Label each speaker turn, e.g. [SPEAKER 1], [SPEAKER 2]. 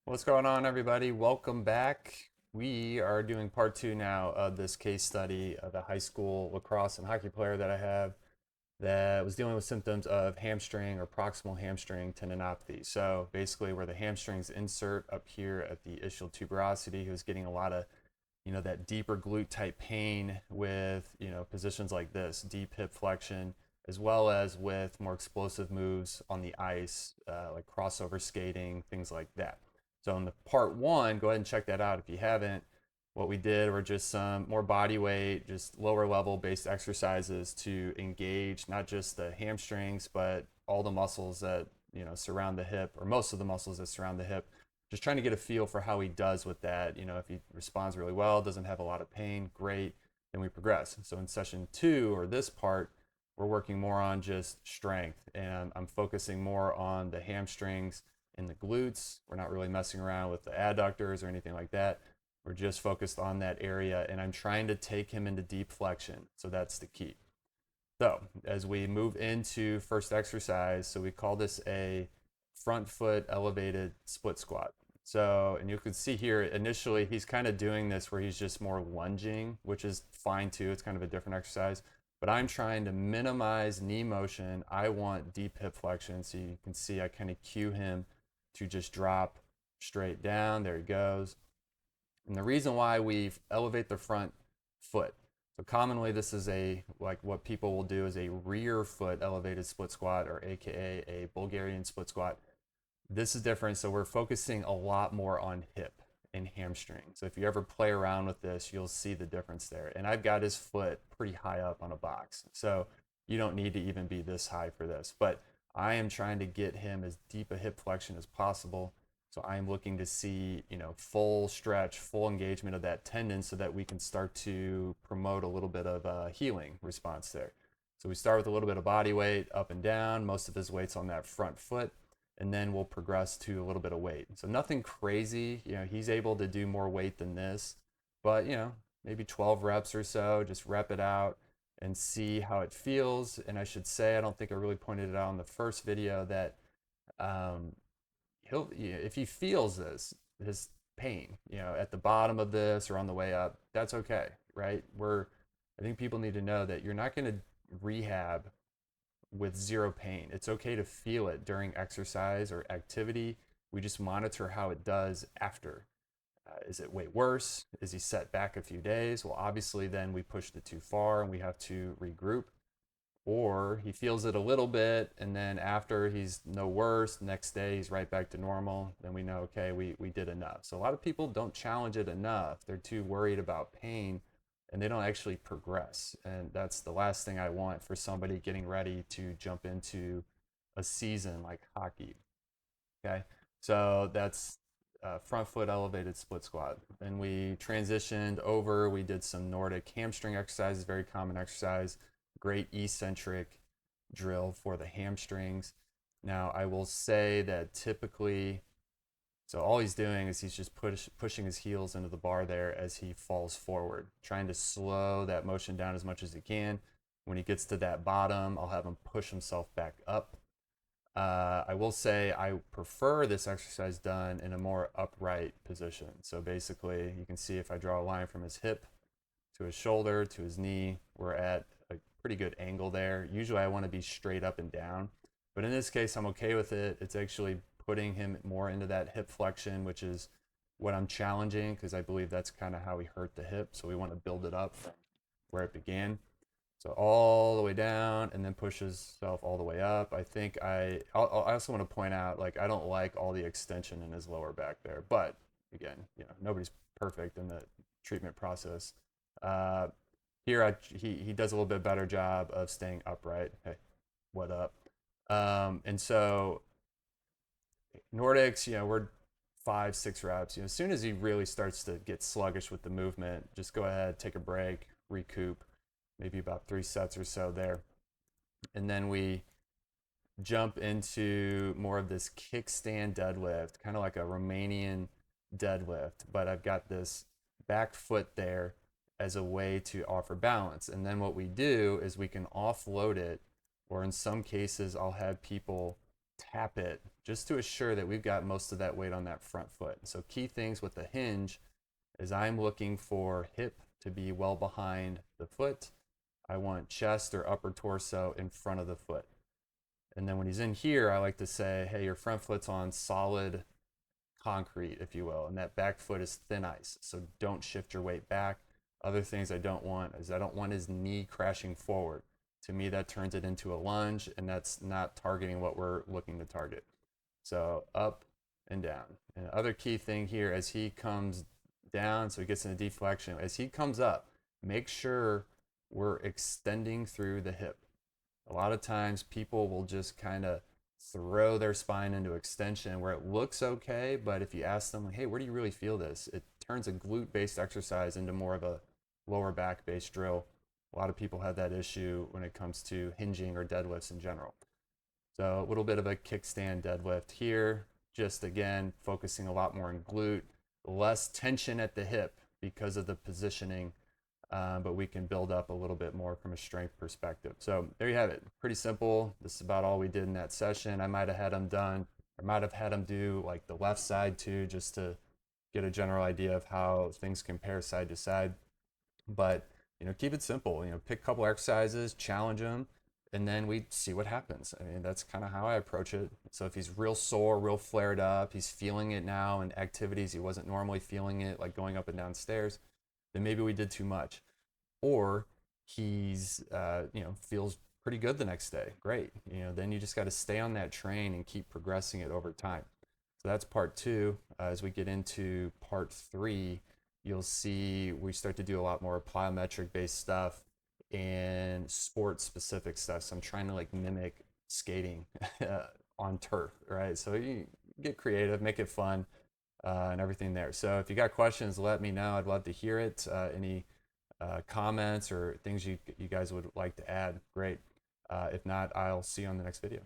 [SPEAKER 1] What's going on, everybody? Welcome back. We are doing part two now of this case study of a high school lacrosse and hockey player that I have that was dealing with symptoms of hamstring or proximal hamstring tendinopathy. So basically, where the hamstrings insert up here at the ischial tuberosity, he was getting a lot of, that deeper glute type pain with, positions like this, deep hip flexion, as well as with more explosive moves on the ice, like crossover skating, things like that. So in the part one, go ahead and check that out if you haven't. What we did were just some more body weight, just lower level based exercises to engage not just the hamstrings, but all the muscles that surround the hip, or most of the muscles that surround the hip. Just trying to get a feel for how he does with that. If he responds really well, doesn't have a lot of pain, great, then we progress. So in session two, or this part, we're working more on just strength, and I'm focusing more on the hamstrings in the glutes. We're not really messing around with the adductors or anything like that. We're just focused on that area, and I'm trying to take him into deep flexion. So that's the key. So as we move into first exercise, so we call this a front foot elevated split squat. So, and you can see here, initially he's kind of doing this where he's just more lunging, which is fine too. It's kind of a different exercise, but I'm trying to minimize knee motion. I want deep hip flexion. So you can see I kind of cue him to just drop straight down. There he goes. And the reason why we elevate the front foot, so commonly this is like what people will do is a rear foot elevated split squat, or AKA a Bulgarian split squat. This is different. So we're focusing a lot more on hip and hamstring. So if you ever play around with this, you'll see the difference there. And I've got his foot pretty high up on a box. So you don't need to even be this high for this. But I am trying to get him as deep a hip flexion as possible. So I'm looking to see, full stretch, full engagement of that tendon so that we can start to promote a little bit of a healing response there. So we start with a little bit of body weight up and down. Most of his weight's on that front foot, and then we'll progress to a little bit of weight. So nothing crazy. He's able to do more weight than this, but maybe 12 reps or so. Just rep it out and see how it feels. And I should say, I don't think I really pointed it out in the first video that um, if he feels his pain, at the bottom of this or on the way up, that's okay, right? I think people need to know that you're not going to rehab with zero pain. It's okay to feel it during exercise or activity. We just monitor how it does after. Is it way worse? Is he set back a few days? Well, obviously, then we pushed it too far and we have to regroup. Or he feels it a little bit, and then after he's no worse, next day he's right back to normal. Then we know, okay, we did enough. So a lot of people don't challenge it enough. They're too worried about pain, and they don't actually progress. And that's the last thing I want for somebody getting ready to jump into a season like hockey. Okay, so that's front foot elevated split squat. Then we transitioned over. We did some Nordic hamstring exercises, very common exercise. Great eccentric drill for the hamstrings. Now, I will say that typically, so all he's doing is he's just pushing his heels into the bar there as he falls forward, trying to slow that motion down as much as he can. When he gets to that bottom, I'll have him push himself back up. I will say I prefer this exercise done in a more upright position. So basically, you can see if I draw a line from his hip to his shoulder to his knee, we're at a pretty good angle there. Usually I want to be straight up and down, but in this case, I'm okay with it. It's actually putting him more into that hip flexion, which is what I'm challenging because I believe that's kind of how he hurt the hip. So we want to build it up from where it began. So all the way down and then push himself all the way up. I also want to point out, like, I don't like all the extension in his lower back there, but again, nobody's perfect in the treatment process. Uh, Here, he does a little bit better job of staying upright. Hey, what up? And so Nordics, we're 5, 6 reps. As soon as he really starts to get sluggish with the movement, just go ahead, take a break, recoup, maybe about 3 sets or so there. And then we jump into more of this kickstand deadlift, kind of like a Romanian deadlift, but I've got this back foot there as a way to offer balance. And then what we do is we can offload it, or in some cases, I'll have people tap it just to assure that we've got most of that weight on that front foot. So key things with the hinge is I'm looking for hip to be well behind the foot. I want chest or upper torso in front of the foot. And then when he's in here, I like to say, hey, your front foot's on solid concrete, if you will, and that back foot is thin ice. So don't shift your weight back. Other things I don't want is I don't want his knee crashing forward. To me, that turns it into a lunge, and that's not targeting what we're looking to target. So up and down. And the other key thing here, as he comes down, so he gets in a deflection, as he comes up, make sure we're extending through the hip. A lot of times people will just kind of throw their spine into extension where it looks okay, but if you ask them, like, hey, where do you really feel this? It turns a glute-based exercise into more of a lower back-based drill. A lot of people have that issue when it comes to hinging or deadlifts in general. So a little bit of a kickstand deadlift here, just again, focusing a lot more on glute, less tension at the hip because of the positioning, but we can build up a little bit more from a strength perspective. So there you have it. Pretty simple. This is about all we did in that session. I might have had him done, or might have had him do like the left side too, just to get a general idea of how things compare side to side. But keep it simple. Pick a couple exercises, challenge them, and then we see what happens. I mean, that's kind of how I approach it. So if he's real sore, real flared up, he's feeling it now in activities he wasn't normally feeling it, like going up and down stairs, then maybe we did too much. Or he's feels pretty good the next day. Great. Then you just got to stay on that train and keep progressing it over time. So that's part two. As we get into part three, you'll see we start to do a lot more plyometric based stuff and sport specific stuff. So I'm trying to like mimic skating on turf, right? So you get creative, make it fun, and everything there. So if you got questions, let me know. I'd love to hear it. Any comments or things you guys would like to add, great. If not, I'll see you on the next video.